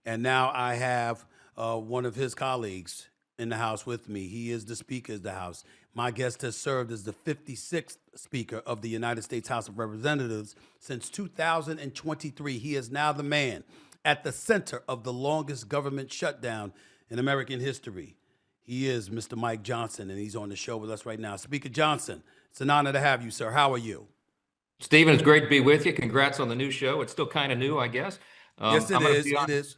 And now I have one of his colleagues in the House with me. He is the Speaker of the House. My guest has served as the 56th Speaker of the United States House of Representatives since 2023. He is now the man at the center of the longest government shutdown in American history. He is Mr. Mike Johnson, and he's on the show with us right now. Speaker Johnson, it's an honor to have you, sir. How are you? Stephen, it's great to be with you. Congrats on the new show. It's still kind of new, I guess. Yes, it is. It is.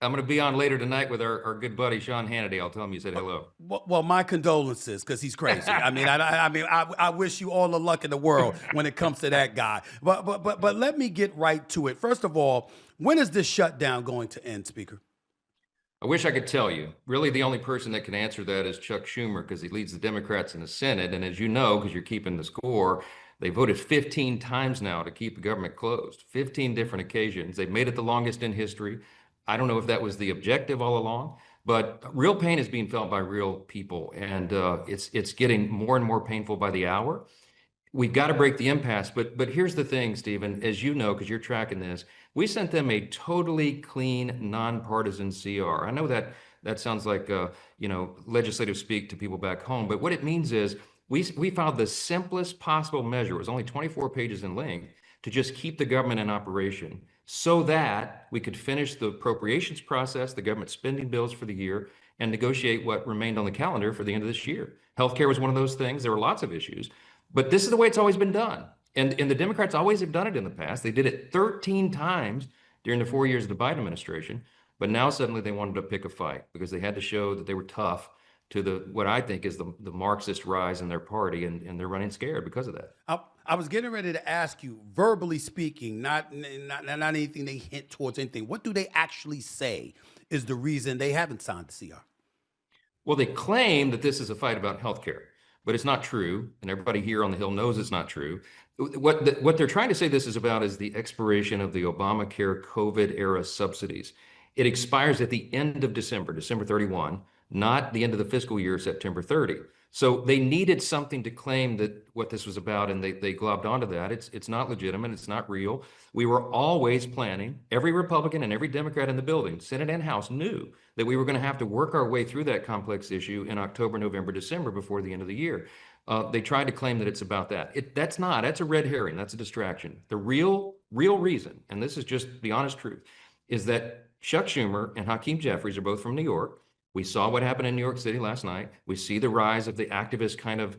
I'm going to be on later tonight with our good buddy Sean Hannity. I'll tell him you said hello. Well, my condolences, because he's crazy. I wish you all the luck in the world when it comes to that guy. But let me get right to it. First of all, when is this shutdown going to end, Speaker? I wish I could tell you. Really, the only person that can answer that is Chuck Schumer, because he leads the Democrats in the Senate. And as you know, because you're keeping the score, they voted 15 times now to keep the government closed, 15 different occasions. They've made it the longest in history. I don't know if that was the objective all along, but real pain is being felt by real people. And it's getting more and more painful by the hour. We've got to break the impasse. But here's the thing, Stephen, as you know, because you're tracking this, we sent them a totally clean, nonpartisan CR. I know that sounds like legislative speak to people back home, but what it means is we filed the simplest possible measure. It was only 24 pages in length to just keep the government in operation so that we could finish the appropriations process, the government spending bills for the year, and negotiate what remained on the calendar for the end of this year. Healthcare was one of those things. There were lots of issues, but this is the way it's always been done. And the Democrats always have done it in the past. They did it 13 times during the 4 years of the Biden administration, but now suddenly they wanted to pick a fight because they had to show that they were tough to what I think is the Marxist rise in their party, and they're running scared because of that. I was getting ready to ask you, verbally speaking, not anything they hint towards anything. What do they actually say is the reason they haven't signed the CR? Well, they claim that this is a fight about healthcare, but it's not true, and everybody here on the Hill knows it's not true. What they're trying to say this is about is the expiration of the Obamacare COVID era subsidies. It expires at the end of December 31, not the end of the fiscal year, September 30. So they needed something to claim that what this was about, and they globbed onto that. It's not legitimate. It's not real. We were always planning. Every Republican and every Democrat in the building, Senate and House, knew that we were going to have to work our way through that complex issue in October, November, December before the end of the year. They tried to claim that it's about that. That's not. That's a red herring. That's a distraction. The real reason, and this is just the honest truth, is that Chuck Schumer and Hakeem Jeffries are both from New York. We saw what happened in New York City last night. We see the rise of the activist kind of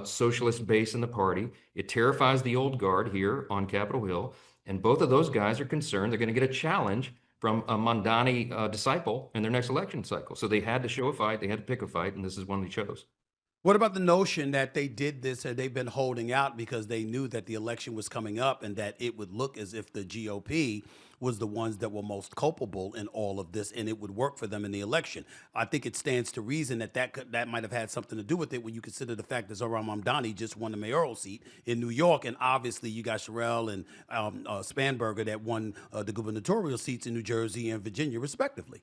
socialist base in the party. It terrifies the old guard here on Capitol Hill. And both of those guys are concerned they're going to get a challenge from a Mamdani disciple in their next election cycle. So they had to show a fight. They had to pick a fight. And this is one they chose. What about the notion that they did this and they've been holding out because they knew that the election was coming up and that it would look as if the GOP was the ones that were most culpable in all of this and it would work for them in the election? I think it stands to reason that might have had something to do with it when you consider the fact that Zohran Mamdani just won the mayoral seat in New York, and obviously you got Sherrell and Spanberger that won the gubernatorial seats in New Jersey and Virginia, respectively.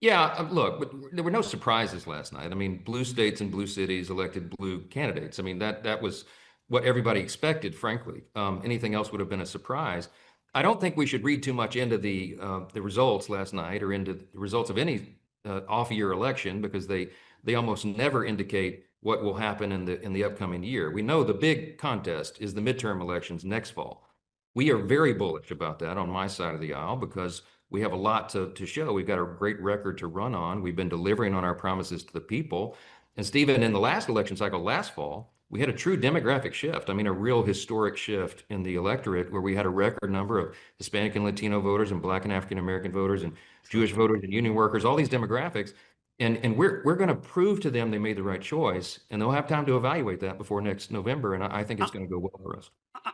Yeah, look, but there were no surprises last night. I mean, blue states and blue cities elected blue candidates. I mean, that was what everybody expected, frankly. Anything else would have been a surprise. I don't think we should read too much into the results last night or into the results of any off-year election, because they almost never indicate what will happen in the upcoming year. We know the big contest is the midterm elections next fall. We are very bullish about that on my side of the aisle because we have a lot to show. We've got a great record to run on. We've been delivering on our promises to the people. And Stephen, in the last election cycle last fall, we had a true demographic shift. I mean, a real historic shift in the electorate where we had a record number of Hispanic and Latino voters and Black and African American voters and Jewish voters and union workers, all these demographics. And we're going to prove to them they made the right choice, and they'll have time to evaluate that before next November. And I think it's going to go well for us.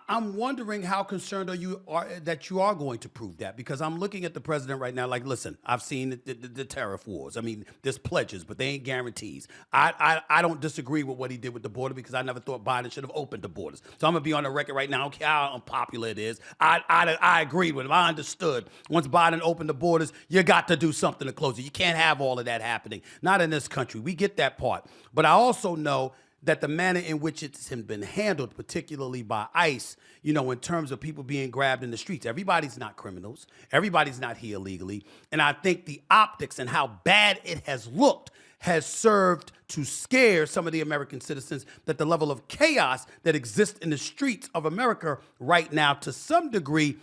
I'm wondering how concerned you are that you are going to prove that, because I'm looking at the president right now. Like, listen, I've seen the tariff wars. I mean, there's pledges, but they ain't guarantees. I don't disagree with what he did with the border because I never thought Biden should have opened the borders. So I'm gonna be on the record right now. I don't care how unpopular it is. I agreed with him. I understood once Biden opened the borders, you got to do something to close it. You can't have all of that happening. Not in this country. We get that part, but I also know that the manner in which it's been handled, particularly by ICE, you know, in terms of people being grabbed in the streets, everybody's not criminals. Everybody's not here illegally. And I think the optics and how bad it has looked has served to scare some of the American citizens that the level of chaos that exists in the streets of America right now, to some degree,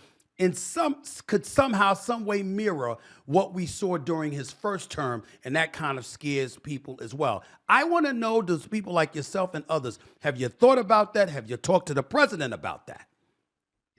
could somehow, some way mirror what we saw during his first term, and that kind of scares people as well. I want to know, does people like yourself and others, have you thought about that? Have you talked to the president about that?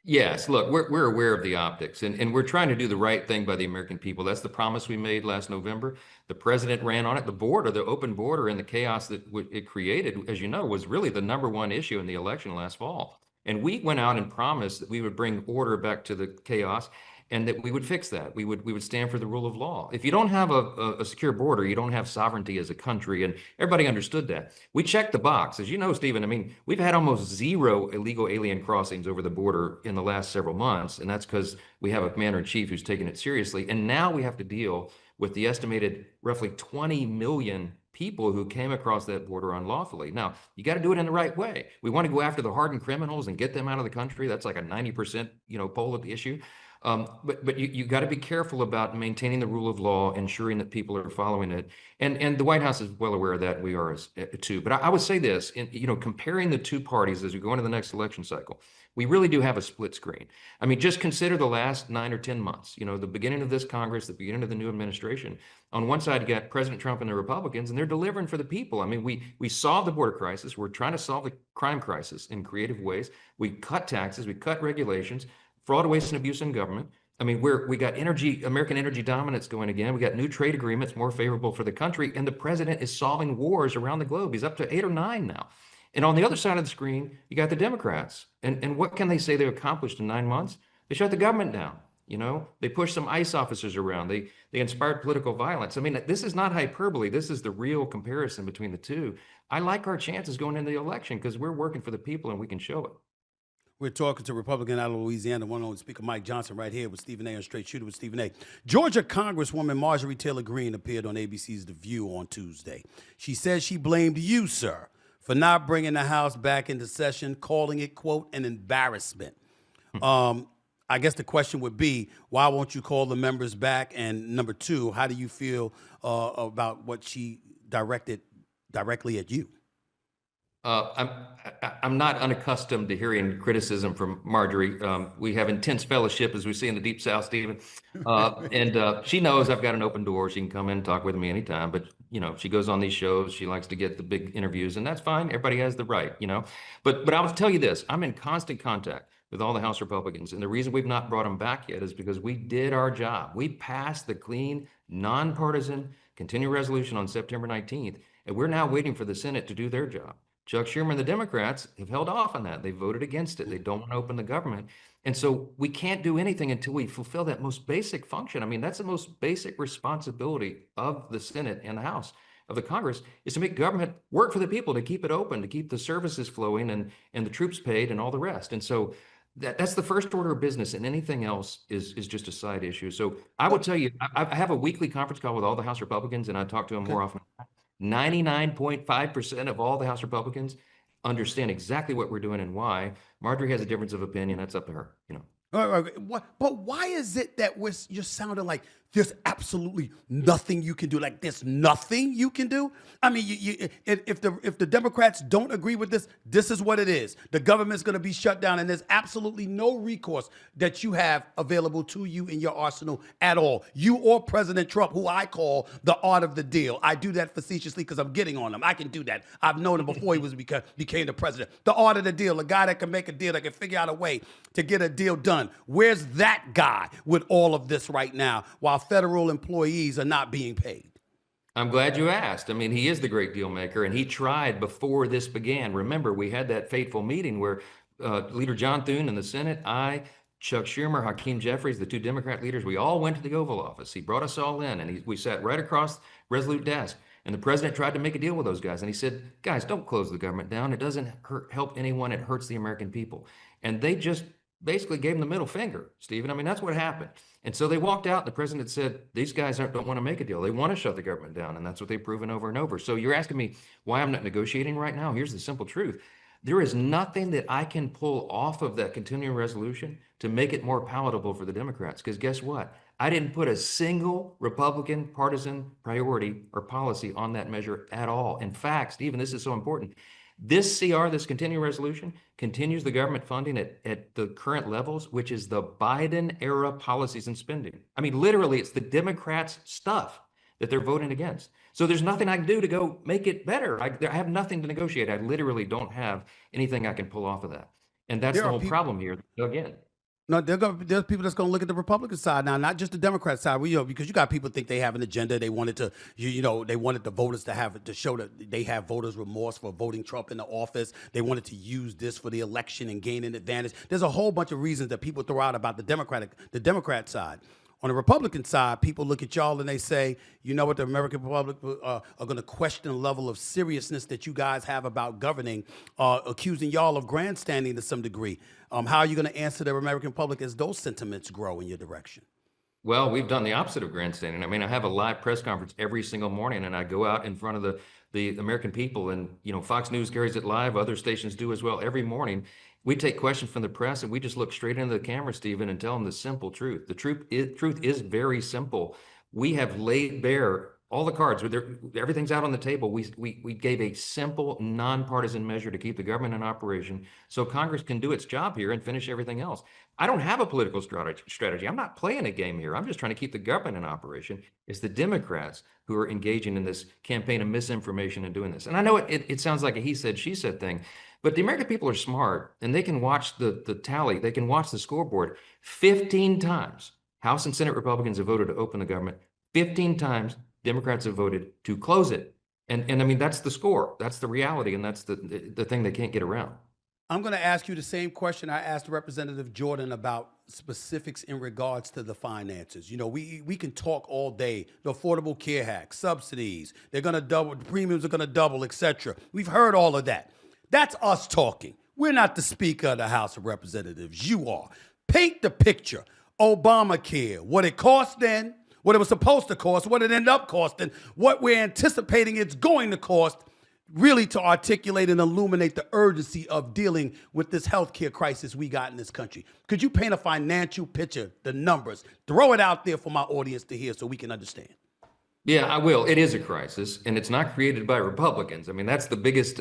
Yes, look, we're aware of the optics, and we're trying to do the right thing by the American people. That's the promise we made last November. The president ran on it. The border, the open border, and the chaos that it created, as you know, was really the #1 issue in the election last fall. And we went out and promised that we would bring order back to the chaos and that we would fix that. We would stand for the rule of law. If you don't have a secure border, you don't have sovereignty as a country, and everybody understood that. We checked the box. As you know, Stephen, I mean, we've had almost zero illegal alien crossings over the border in the last several months, and that's because we have a commander-in-chief who's taken it seriously. And now we have to deal with the estimated roughly 20 million people who came across that border unlawfully. Now, you got to do it in the right way. We want to go after the hardened criminals and get them out of the country. That's like a 90%, poll at the issue. But you got to be careful about maintaining the rule of law, ensuring that people are following it. And the White House is well aware of that, and we are too. But I would say this, comparing the two parties as we go into the next election cycle, we really do have a split screen. I mean, just consider the last 9 or 10 months, the beginning of this Congress, the beginning of the new administration. On one side, you got President Trump and the Republicans, and they're delivering for the people. I mean, we solved the border crisis. We're trying to solve the crime crisis in creative ways. We cut taxes, we cut regulations, fraud, waste, and abuse in government. I mean, we got American energy dominance going again. We got new trade agreements more favorable for the country, and the president is solving wars around the globe. He's up to 8 or 9 now. And on the other side of the screen, you got the Democrats. And what can they say they accomplished in 9 months? They shut the government down. They pushed some ICE officers around. They inspired political violence. I mean, this is not hyperbole. This is the real comparison between the two. I like our chances going into the election because we're working for the people and we can show it. We're talking to Republican out of Louisiana, one-on-one Speaker Mike Johnson, right here with Stephen A. on Straight Shooter with Stephen A. Georgia Congresswoman Marjorie Taylor Greene appeared on ABC's The View on Tuesday. She says she blamed you, sir, for not bringing the House back into session, calling it, quote, an embarrassment. I guess the question would be, why won't you call the members back? And number two, how do you feel about what she directed directly at you? I'm not unaccustomed to hearing criticism from Marjorie. We have intense fellowship, as we see in the Deep South, Stephen. And she knows I've got an open door. She can come in and talk with me anytime. But, she goes on these shows. She likes to get the big interviews, and that's fine. Everybody has the right, But I will tell you this. I'm in constant contact with all the House Republicans. And the reason we've not brought them back yet is because we did our job. We passed the clean, nonpartisan continuing resolution on September 19th, and we're now waiting for the Senate to do their job. Chuck Schumer and the Democrats have held off on that. They voted against it. They don't want to open the government. And so we can't do anything until we fulfill that most basic function. I mean, that's the most basic responsibility of the Senate and the House of the Congress, is to make government work for the people, to keep it open, to keep the services flowing and the troops paid and all the rest. And so that's the first order of business, and anything else is just a side issue. So I will tell you, I have a weekly conference call with all the House Republicans, and I talk to them more often. 99.5% of all the House Republicans understand exactly what we're doing and why. Marjorie has a difference of opinion. That's up to her, But why is it that you're sounding like there's absolutely nothing you can do? Like there's nothing you can do? I mean, if the Democrats don't agree with this, this is what it is. The government's going to be shut down, and there's absolutely no recourse that you have available to you in your arsenal at all. You or President Trump, who I call the art of the deal. I do that facetiously because I'm getting on him. I can do that. I've known him before he became the president. The art of the deal, a guy that can make a deal, that can figure out a way to get a deal done. Where's that guy with all of this right now, while federal employees are not being paid? I'm glad you asked. I mean, he is the great deal maker, and he tried before this began. Remember, we had that fateful meeting where Leader John Thune in the Senate, Chuck Schumer, Hakeem Jeffries, the two Democrat leaders, we all went to the Oval Office. He brought us all in, and we sat right across Resolute desk. And the president tried to make a deal with those guys. And he said, guys, don't close the government down. It doesn't help anyone. It hurts the American people. And they just basically gave him the middle finger, Stephen. I mean, that's what happened. And so they walked out. The president said, these guys don't want to make a deal. They want to shut the government down. And that's what they've proven over and over. So you're asking me why I'm not negotiating right now? Here's the simple truth. There is nothing that I can pull off of that continuing resolution to make it more palatable for the Democrats. Because guess what? I didn't put a single Republican partisan priority or policy on that measure at all. In fact, Stephen, this is so important. This CR, this continuing resolution, continues the government funding at the current levels, which is the Biden era policies and spending. I mean, literally, it's the Democrats' stuff that they're voting against. So there's nothing I can do to go make it better. I have nothing to negotiate. I literally don't have anything I can pull off of that. And that's There the are whole people. problem here. Again, No, there's people that's going to look at the Republican side now, not just the Democrat side. Because you got people think they have an agenda. They wanted to, they wanted the voters to have to show that they have voters' remorse for voting Trump into office. They wanted to use this for the election and gain an advantage. There's a whole bunch of reasons that people throw out about the Democrat side. On the Republican side, people look at y'all and they say, you know what, the American Republic are going to question the level of seriousness that you guys have about governing, accusing y'all of grandstanding to some degree. How are you going to answer the American public as those sentiments grow in your direction? well, we've done the opposite of grandstanding. I mean, I have a live press conference every single morning, and I go out in front of the American people, and Fox News carries it live. Other stations do as well. Every morning, we take questions from the press, and we just look straight into the camera, Stephen, and tell them the simple truth. The truth is very simple. We have laid bare all the cards. Everything's out on the table. We gave a simple, nonpartisan measure to keep the government in operation, so Congress can do its job here and finish everything else. I don't have a political strategy. I'm not playing a game here. I'm just trying to keep the government in operation. It's the Democrats who are engaging in this campaign of misinformation and doing this. And I know it sounds like a he said, she said thing, but the American people are smart, and they can watch the tally. They can watch the scoreboard. 15 times House and Senate Republicans have voted to open the government. 15 times Democrats have voted to close it. And I mean, that's the score. That's the reality. And that's the thing they can't get around. I'm going to ask you the same question I asked Representative Jordan about specifics in regards to the finances. We can talk all day, the Affordable Care Act, subsidies, they're going to double, the premiums are going to double, etc. We've heard all of that. That's us talking. We're not the Speaker of the House of Representatives. You are. Paint the picture. Obamacare, what it cost then, what it was supposed to cost, what it ended up costing, what we're anticipating it's going to cost, really to articulate and illuminate the urgency of dealing with this healthcare crisis we got in this country. Could you paint a financial picture, the numbers, throw it out there for my audience to hear so we can understand? Yeah, I will. It is a crisis, and it's not created by Republicans. I mean, that's the biggest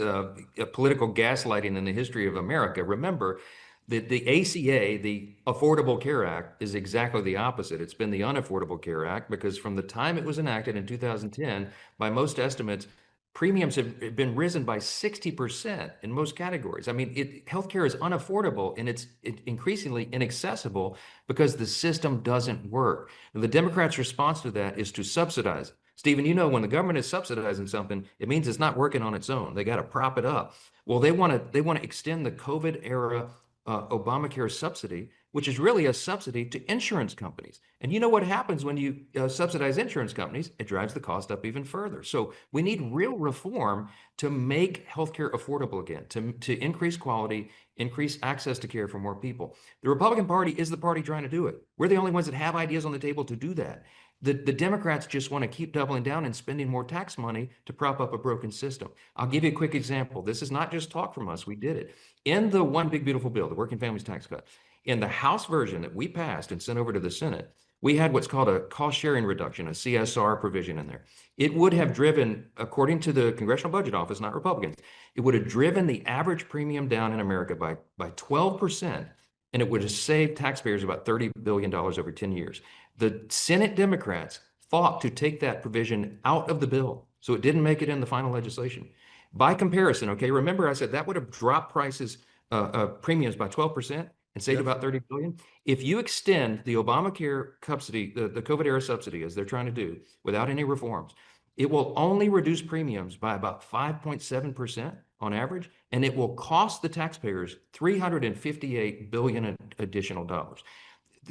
political gaslighting in the history of America. Remember, the ACA, the Affordable Care Act, is exactly the opposite. It's been the Unaffordable Care Act because from the time it was enacted in 2010, by most estimates, premiums have been risen by 60% in most categories. I mean, healthcare is unaffordable, and it's increasingly inaccessible because the system doesn't work. And the Democrats' response to that is to subsidize it. Stephen, when the government is subsidizing something, it means it's not working on its own. They got to prop it up. Well, they want to extend the COVID era Obamacare subsidy, which is really a subsidy to insurance companies. And you know what happens when you subsidize insurance companies? It drives the cost up even further. So we need real reform to make healthcare affordable again, to increase quality, increase access to care for more people. The Republican Party is the party trying to do it. We're the only ones that have ideas on the table to do that. The Democrats just want to keep doubling down and spending more tax money to prop up a broken system. I'll give you a quick example. This is not just talk from us. We did it. In the One Big Beautiful Bill, the Working Families Tax Cut, in the House version that we passed and sent over to the Senate, we had what's called a cost sharing reduction, a CSR provision in there. It would have driven, according to the Congressional Budget Office, not Republicans, it would have driven the average premium down in America by 12%, and it would have saved taxpayers about $30 billion over 10 years. The Senate Democrats fought to take that provision out of the bill, so it didn't make it in the final legislation. By comparison, okay, remember I said that would have dropped premiums by 12% and saved about $30 billion. If you extend the Obamacare subsidy, the COVID era subsidy, as they're trying to do, without any reforms, it will only reduce premiums by about 5.7% on average, and it will cost the taxpayers $358 billion additional dollars.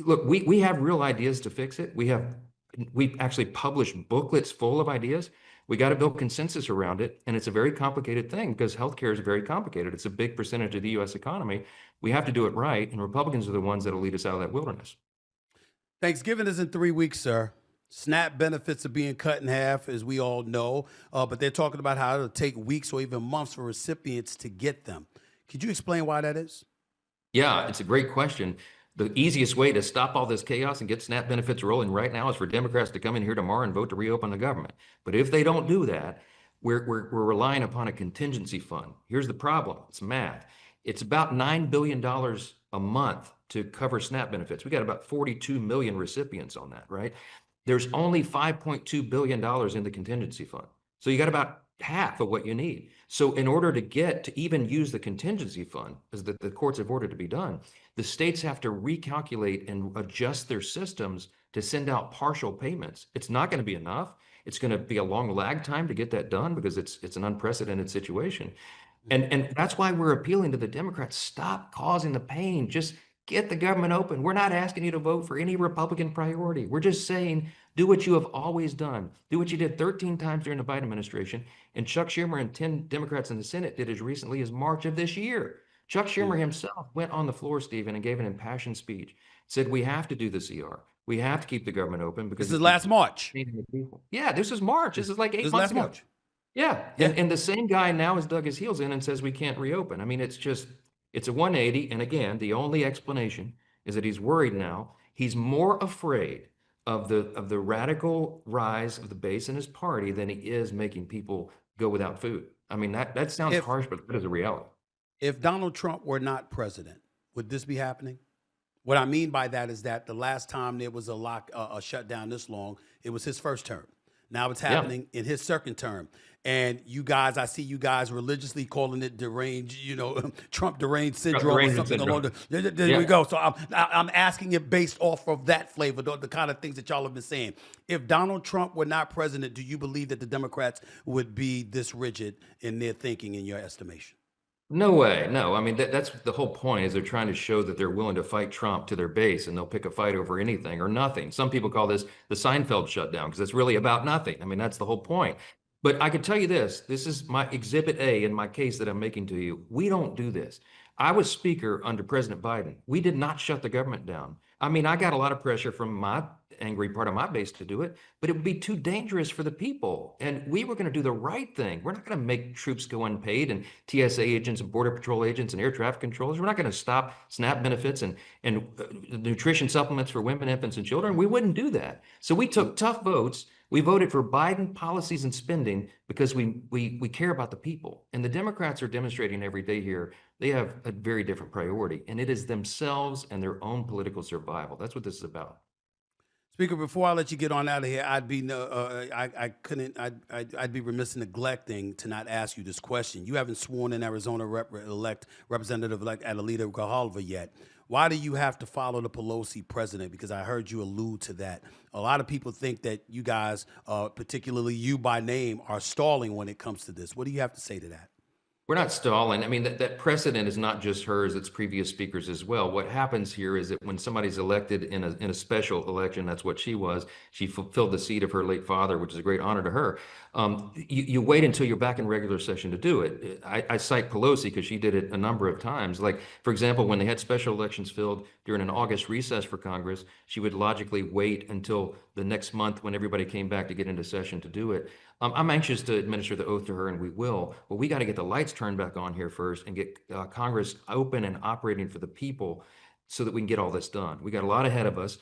Look, we have real ideas to fix it. We've actually published booklets full of ideas. We got to build consensus around it, and it's a very complicated thing because healthcare is very complicated. It's a big percentage of the U.S. economy. We have to do it right, and Republicans are the ones that will lead us out of that wilderness. Thanksgiving is in 3 weeks, sir. SNAP benefits are being cut in half, as we all know, but they're talking about how it'll take weeks or even months for recipients to get them. Could you explain why that is? Yeah, it's a great question. The easiest way to stop all this chaos and get SNAP benefits rolling right now is for Democrats to come in here tomorrow and vote to reopen the government. But if they don't do that, we're relying upon a contingency fund. Here's the problem. It's math. It's about $9 billion a month to cover SNAP benefits. We got about 42 million recipients on that, right? There's only $5.2 billion in the contingency fund. So you got about half of what you need. So in order to get to even use the contingency fund, as the courts have ordered to be done, the states have to recalculate and adjust their systems to send out partial payments. It's not going to be enough. It's going to be a long lag time to get that done because it's an unprecedented situation. And that's why we're appealing to the Democrats. Stop causing the pain. Just get the government open. We're not asking you to vote for any Republican priority. We're just saying do what you have always done. Do what you did 13 times during the Biden administration. And Chuck Schumer and 10 Democrats in the Senate did as recently as March of this year. Chuck Schumer himself went on the floor, Stephen, and gave an impassioned speech. Said we have to do the CR. We have to keep the government open because This is last March. Yeah, this is March. This is like This 8 is months last ago. March. Yeah. Yeah. And the same guy now has dug his heels in and says we can't reopen. I mean, it's a 180. And again, the only explanation is that he's worried now. He's more afraid of the radical rise of the base in his party than he is making people go without food. I mean, that sounds If harsh, but that is a reality. if Donald Trump were not president, would this be happening? What I mean by that is that the last time there was a shutdown this long, it was his first term. Now it's Yeah. happening in his second term. And you guys, I see you guys religiously calling it deranged, Trump deranged syndrome or derangement something along syndrome. there Yeah. we go. So I'm asking it based off of that flavor, the kind of things that y'all have been saying. If Donald Trump were not president, do you believe that the Democrats would be this rigid in their thinking, in your estimation? No way. No. I mean, that's the whole point is they're trying to show that they're willing to fight Trump to their base and they'll pick a fight over anything or nothing. Some people call this the Seinfeld shutdown because it's really about nothing. I mean, that's the whole point. But I can tell you this is my exhibit A in my case that I'm making to you. We don't do this. I was speaker under President Biden. We did not shut the government down. I mean, I got a lot of pressure from my angry part of my base to do it, but it would be too dangerous for the people. And we were going to do the right thing. We're not going to make troops go unpaid and TSA agents and Border Patrol agents and air traffic controllers. We're not going to stop SNAP benefits and nutrition supplements for women, infants, and children. We wouldn't do that. So we took tough votes. We voted for Biden policies and spending because we care about the people. And the Democrats are demonstrating every day here they have a very different priority, and it is themselves and their own political survival. That's what this is about. Speaker, before I let you get on out of here, I couldn't, I'd be remiss in neglecting to not ask you this question. You haven't sworn in Arizona Representative-elect Adelita Grijalva yet. Why do you have to follow the Pelosi president? Because I heard you allude to that. A lot of people think that you guys, particularly you by name, are stalling when it comes to this. What do you have to say to that? We're not stalling. I mean, that precedent is not just hers, it's previous speakers as well. What happens here is that when somebody's elected in a special election, that's what she was. She fulfilled the seat of her late father, which is a great honor to her. You wait until you're back in regular session to do it. I cite Pelosi because she did it a number of times. Like, for example, when they had special elections filled during an August recess for Congress, she would logically wait until the next month when everybody came back to get into session to do it. I'm anxious to administer the oath to her, and we will. But we got to get the lights turned back on here first and get Congress open and operating for the people so that we can get all this done. We got a lot ahead of us.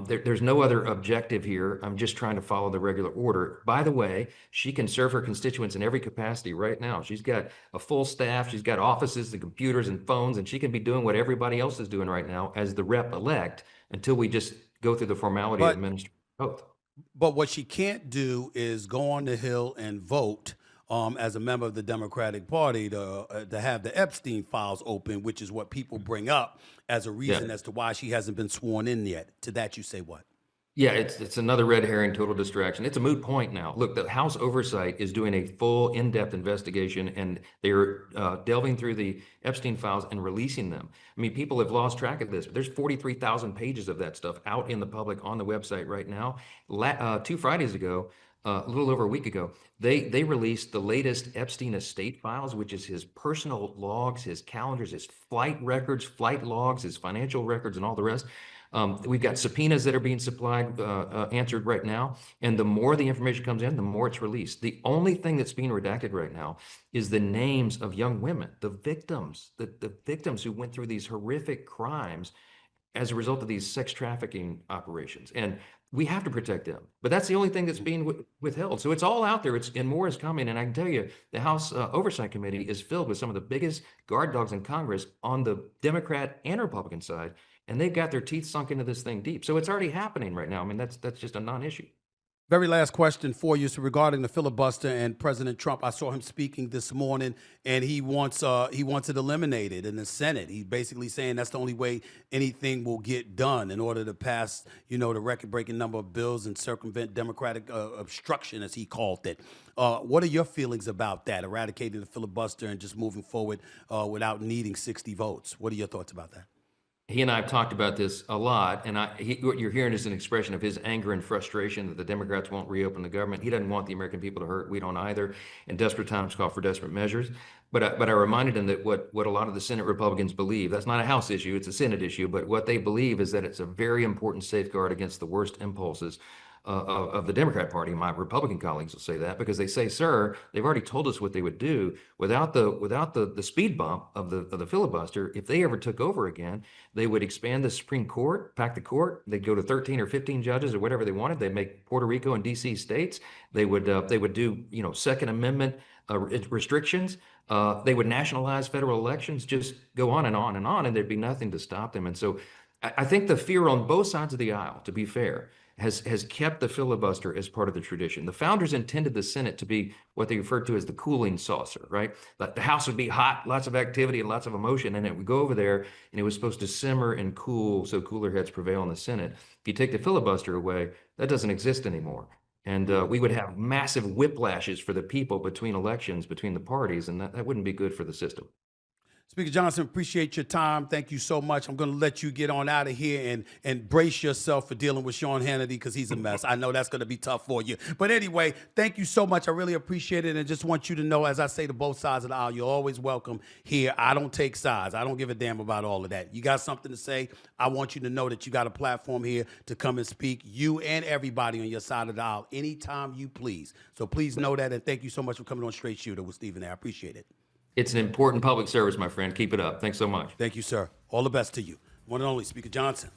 There's no other objective here. I'm just trying to follow the regular order. By the way, she can serve her constituents in every capacity right now. She's got a full staff. She's got offices and computers and phones, and she can be doing what everybody else is doing right now as the rep-elect until we just go through the formality of administering the oath. But what she can't do is go on the Hill and vote as a member of the Democratic Party to have the Epstein files open, which is what people bring up as a reason as to why she hasn't been sworn in yet. To that you say what? Yeah, it's another red herring, total distraction. It's a moot point now. Look, the House Oversight is doing a full, in-depth investigation, and they're delving through the Epstein files and releasing them. I mean, people have lost track of this, but there's 43,000 pages of that stuff out in the public on the website right now. 2 Fridays ago, a little over a week ago, they released the latest Epstein estate files, which is his personal logs, his calendars, his flight records, flight logs, his financial records, and all the rest. We've got subpoenas that are being supplied, answered right now. And the more the information comes in, the more it's released. The only thing that's being redacted right now is the names of young women, the victims, the victims who went through these horrific crimes as a result of these sex trafficking operations. And we have to protect them. But that's the only thing that's being withheld. So it's all out there. And more is coming. And I can tell you, the House Oversight Committee is filled with some of the biggest guard dogs in Congress on the Democrat and Republican side. And they've got their teeth sunk into this thing deep. So it's already happening right now. I mean, that's just a non-issue. Very last question for you. So regarding the filibuster and President Trump, I saw him speaking this morning, and he wants it eliminated in the Senate. He's basically saying that's the only way anything will get done in order to pass, the record-breaking number of bills and circumvent Democratic obstruction, as he called it. What are your feelings about that, eradicating the filibuster and just moving forward without needing 60 votes? What are your thoughts about that? He and I have talked about this a lot, and what you're hearing is an expression of his anger and frustration that the Democrats won't reopen the government. He doesn't want the American people to hurt. We don't either. And desperate times call for desperate measures. But I reminded him that what a lot of the Senate Republicans believe, that's not a House issue, it's a Senate issue, but what they believe is that it's a very important safeguard against the worst impulses of the Democrat Party. My Republican colleagues will say that because they say, sir, they've already told us what they would do without the speed bump of the filibuster. If they ever took over again, they would expand the Supreme Court, pack the court. They'd go to 13 or 15 judges or whatever they wanted. They'd make Puerto Rico and DC states. They would do Second Amendment restrictions. They would nationalize federal elections. Just go on and on and on, and there'd be nothing to stop them. And so I think the fear on both sides of the aisle, to be fair, has kept the filibuster as part of the tradition. The founders intended the Senate to be what they referred to as the cooling saucer, right? The House would be hot, lots of activity and lots of emotion, and it would go over there, and it was supposed to simmer and cool so cooler heads prevail in the Senate. If you take the filibuster away, that doesn't exist anymore. And we would have massive whiplashes for the people between elections, between the parties, and that wouldn't be good for the system. Speaker Johnson, appreciate your time. Thank you so much. I'm going to let you get on out of here and brace yourself for dealing with Sean Hannity because he's a mess. I know that's going to be tough for you. But anyway, thank you so much. I really appreciate it. And just want you to know, as I say to both sides of the aisle, you're always welcome here. I don't take sides. I don't give a damn about all of that. You got something to say, I want you to know that you got a platform here to come and speak, you and everybody on your side of the aisle, anytime you please. So please know that. And thank you so much for coming on Straight Shooter with Stephen A. I appreciate it. It's an important public service, my friend. Keep it up. Thanks so much. Thank you, sir. All the best to you. One and only, Speaker Johnson.